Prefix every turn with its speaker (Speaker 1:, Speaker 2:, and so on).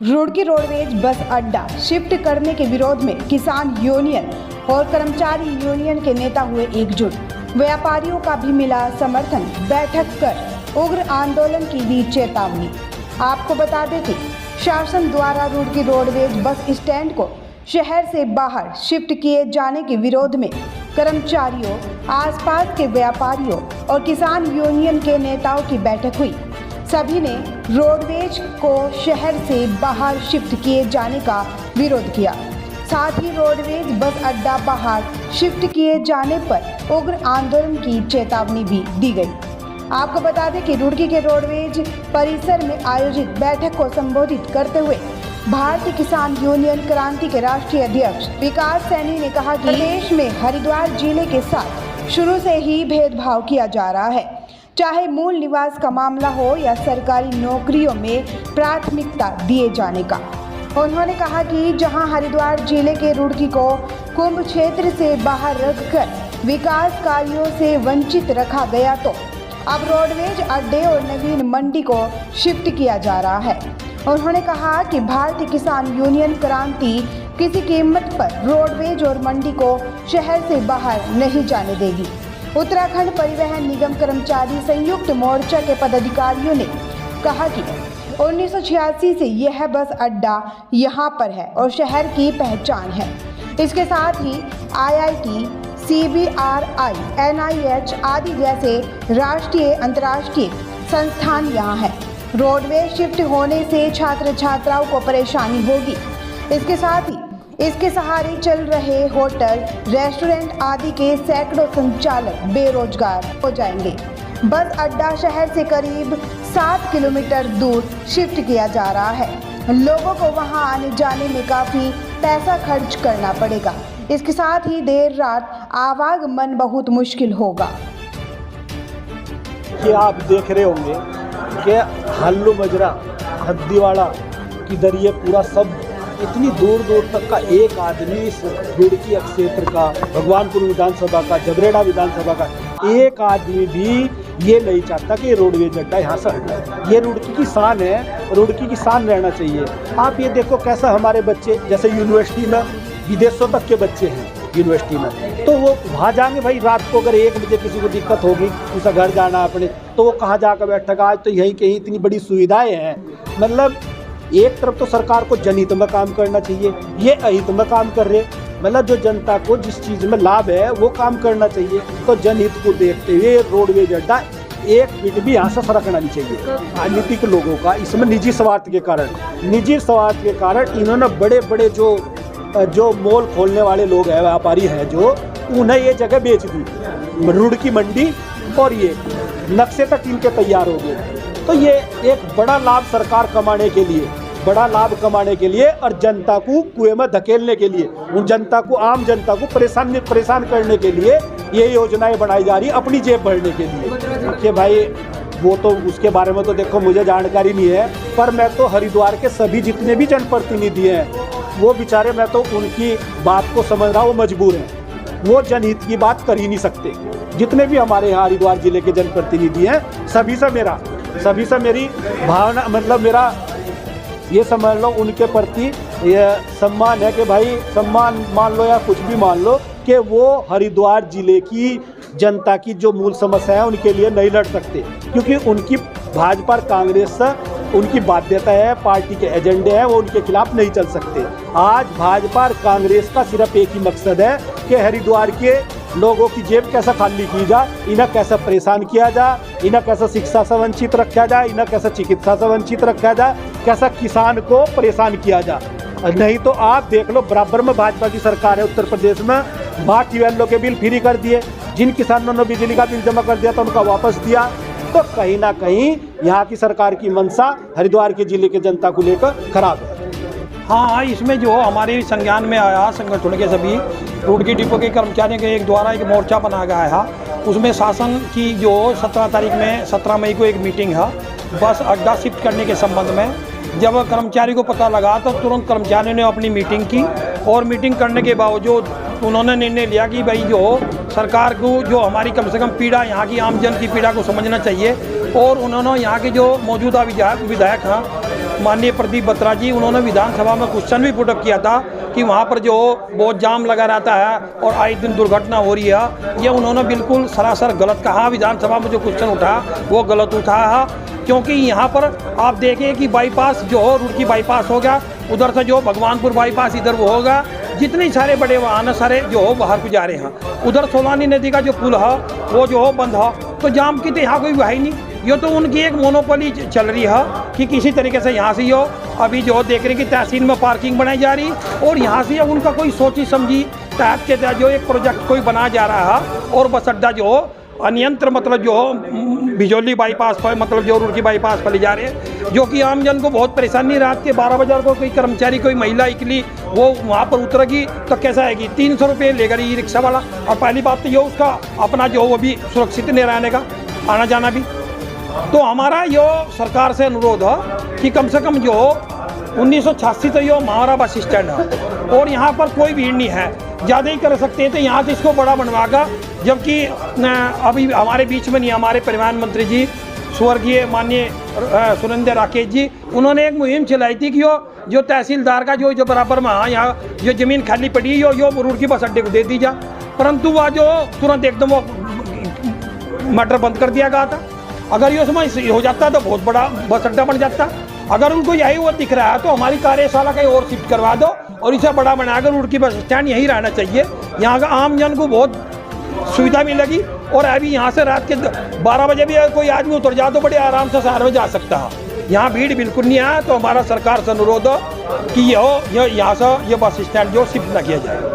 Speaker 1: Roorkee roadways bus अड्डा shift करने के विरोध में किसान यूनियन और कर्मचारी यूनियन के नेता हुए एकजुट। व्यापारियों का भी मिला समर्थन। बैठक कर उग्र आंदोलन की दी चेतावनी। आपको बता दें कि शासन द्वारा रुड़की रोडवेज बस स्टैंड को शहर से बाहर शिफ्ट किए जाने के विरोध में कर्मचारियों, आसपास के व्यापारियों और किसान यूनियन के नेताओं की बैठक हुई। सभी ने रोडवेज को शहर से बाहर शिफ्ट किए जाने का विरोध किया। साथ ही रोडवेज बस अड्डा बाहर शिफ्ट किए जाने पर उग्र आंदोलन की चेतावनी भी दी गई। आपको बता दें कि रुड़की के रोडवेज परिसर में आयोजित बैठक को संबोधित करते हुए भारतीय किसान यूनियन क्रांति के राष्ट्रीय अध्यक्ष विकास सैनी ने कहा कि देश में हरिद्वार जिले के साथ शुरू से ही भेदभाव किया जा रहा है, चाहे मूल निवास का मामला हो या सरकारी नौकरियों में प्राथमिकता दिए जाने का। उन्होंने कहा कि जहां हरिद्वार जिले के रुड़की को कुंभ क्षेत्र से बाहर रखकर विकास कार्यों से वंचित रखा गया, तो अब रोडवेज अड्डे और नवीन मंडी को शिफ्ट किया जा रहा है। उन्होंने कहा कि भारतीय किसान यूनियन क्रांति किसी कीमत पर रोडवेज और मंडी को शहर से बाहर नहीं जाने देगी। उत्तराखंड परिवहन निगम कर्मचारी संयुक्त मोर्चा के पदाधिकारियों ने कहा कि 1986 से यह बस अड्डा यहां पर है और शहर की पहचान है। इसके साथ ही IIT, CBRI, NIH आदि जैसे राष्ट्रीय अंतर्राष्ट्रीय संस्थान यहाँ है। रोडवेज शिफ्ट होने से छात्र छात्राओं को परेशानी होगी। इसके साथ ही इसके सहारे चल रहे होटल, रेस्टोरेंट आदि के सैकड़ों संचालक बेरोजगार हो जाएंगे। बस अड्डा शहर से करीब 7 किलोमीटर दूर शिफ्ट किया जा रहा है। लोगों को वहां आने जाने में काफ़ी पैसा खर्च करना पड़ेगा। इसके साथ ही देर रात आवागमन बहुत मुश्किल होगा।
Speaker 2: कि आप देख रहे होंगे कि हल्लू मजरा, हद्दीवाड़ा की दरिये पूरा सब इतनी दूर दूर तक का एक आदमी इस रुड़की क्षेत्र का, भगवानपुर विधानसभा का, जबरेड़ा विधानसभा का एक आदमी भी ये नहीं चाहता कि रोडवेज अड्डा यहाँ से हटे। ये रुड़की की शान है, रुड़की की शान रहना चाहिए। आप ये देखो कैसा हमारे बच्चे, जैसे यूनिवर्सिटी में विदेशों तक के बच्चे हैं यूनिवर्सिटी में, तो वो वहाँ जाएंगे भाई। रात को अगर 1 बजे किसी को दिक्कत होगी, उसे घर जाना अपने, तो वो कहाँ जाकर बैठेगा। आज तो यहीं कहीं इतनी बड़ी सुविधाएं हैं। मतलब एक तरफ तो सरकार को जनहित में काम करना चाहिए, ये अहित में काम कर रहे। मतलब जो जनता को जिस चीज़ में लाभ है वो काम करना चाहिए। तो जनहित को देखते हुए रोडवेज अड्डा एक फीट भी यहाँ से सरकना नहीं चाहिए। राजनीतिक लोगों का इसमें निजी स्वार्थ के कारण इन्होंने बड़े बड़े जो मॉल खोलने वाले लोग हैं, व्यापारी हैं, जो उन्हें ये जगह बेच दी। रुड़की मंडी और ये नक्शे तक इनके तैयार हो गए। तो ये एक बड़ा लाभ सरकार कमाने के लिए और जनता को कुएं में धकेलने के लिए, उन जनता को, आम जनता को परेशान करने के लिए ये योजनाएं बनाई जा रही है, अपनी जेब भरने के लिए। कि भाई वो तो उसके बारे में तो देखो मुझे जानकारी नहीं है, पर मैं तो हरिद्वार के सभी जितने भी जनप्रतिनिधि हैं वो बेचारे, मैं तो उनकी बात को समझ रहा हूँ, वो मजबूर हैं। वो जनहित की बात कर ही नहीं सकते। जितने भी हमारे यहाँ हरिद्वार जिले के जनप्रतिनिधि हैं, सभी से मेरी भावना, मतलब मेरा ये समझ लो उनके प्रति ये सम्मान है कि भाई, सम्मान मान लो या कुछ भी मान लो, कि वो हरिद्वार जिले की जनता की जो मूल समस्या है उनके लिए नहीं लड़ सकते, क्योंकि उनकी भाजपा और कांग्रेस से उनकी बाध्यता है, पार्टी के एजेंडे हैं, वो उनके खिलाफ नहीं चल सकते। आज भाजपा और कांग्रेस का सिर्फ एक ही मकसद है कि हरिद्वार के लोगों की जेब कैसे खाली की जा, इन्हें कैसे परेशान किया जा, इन्हें कैसे शिक्षा से वंचित रखा जाए, इन्हें कैसे चिकित्सा से वंचित रखा जाए, कैसा किसान को परेशान किया जा। नहीं तो आप देख लो, बराबर में भाजपा की सरकार है उत्तर प्रदेश में, वहाँ ट्यूबवेलों के बिल फ्री कर दिए। जिन किसानों ने बिजली का बिल जमा कर दिया था उनका वापस दिया। तो कहीं ना कहीं यहाँ की सरकार की मंशा हरिद्वार के जिले के जनता को लेकर खराब है।
Speaker 3: हाँ, इसमें जो हमारे संज्ञान में आया, संगठन के सभी रुड़की डिपो के कर्मचारियों के द्वारा एक मोर्चा बनाया गया है। उसमें शासन की जो 17 मई को एक मीटिंग है बस अड्डा शिफ्ट करने के संबंध में। जब कर्मचारी को पता लगा तो तुरंत कर्मचारियों ने अपनी मीटिंग की, और मीटिंग करने के बावजूद उन्होंने निर्णय लिया कि भाई जो सरकार को जो हमारी कम से कम पीड़ा, यहाँ की आम जन की पीड़ा को समझना चाहिए। और उन्होंने यहाँ के जो मौजूदा विधायक हैं माननीय प्रदीप बत्रा जी, उन्होंने विधानसभा में क्वेश्चन भी पुटअप किया था कि वहाँ पर जो बहुत जाम लगा रहता है और आए दिन दुर्घटना हो रही है। ये उन्होंने बिल्कुल सरासर गलत कहा। विधानसभा में जो क्वेश्चन उठा वो गलत उठाया, क्योंकि यहाँ पर आप देखें कि बाईपास जो हो, रुड़की बाईपास हो गया, उधर से जो भगवानपुर बाईपास इधर वो होगा, जितने सारे बड़े वाहन है सारे जो हो बाहर को जा रहे हैं। उधर सोलानी नदी का जो पुल है वो जो हो बंद है, तो जाम की तो यहाँ कोई है ही नहीं। ये तो उनकी एक मोनोपोली चल रही है कि किसी तरीके से यहाँ से हो अभी जो देख रहे हैं कि तहसील में पार्किंग बनाई जा रही, और यहाँ से उनका कोई सोची समझी तहत के तहत जो एक प्रोजेक्ट कोई बनाया जा रहा है, और बस अड्डा जो अनियंत्र मतलब जो बिजौली बाईपास पर मतलब जो रुड़की बाईपास पर ले जा रहे हैं, जो कि आम जन को बहुत परेशानी। रात के 12 बजे को कोई कर्मचारी कोई महिला इकली वो वहाँ पर उतरेगी तो कैसा आएगी, 300 रुपये लेगा ई रिक्शा वाला। और पहली बात तो ये उसका अपना जो वो भी सुरक्षित नहीं रहने का आना जाना भी। तो हमारा यो सरकार से अनुरोध है कि कम से कम जो 1986 तो यो महावरा बस स्टैंड है और यहाँ पर कोई भीड़ नहीं है, ज़्यादा ही कर सकते हैं तो यहाँ से इसको बड़ा बनवागा। जबकि अभी हमारे बीच में नहीं, हमारे परिवहन मंत्री जी स्वर्गीय माननीय सुरेंद्र राकेश जी, उन्होंने एक मुहिम चलाई थी कि जो तहसीलदार का जो बराबर में यहाँ जो ज़मीन खाली पड़ी है यो रुड़की बस अड्डे को दे दी जा, परंतु वह जो तुरंत एकदम वो मटर बंद कर दिया गया था। अगर ये समय हो जाता तो बहुत बड़ा बस अड्डा बन जाता। अगर उनको यही वो दिख रहा है तो हमारी कार्यशाला कहीं और शिफ्ट करवा दो और इसे बड़ा बनाकर रुड़की बस स्टैंड यहीं रहना चाहिए। यहाँ का आम जन को बहुत सुविधा मिलेगी, और अभी यहाँ से रात के 12 बजे भी कोई आदमी उतर जाए तो बड़े आराम से शहर में जा सकता है। यहाँ भीड़ बिल्कुल नहीं है। तो हमारा सरकार से अनुरोध हो कि ये यहाँ से ये बस स्टैंड जो शिफ्ट न किया जाए।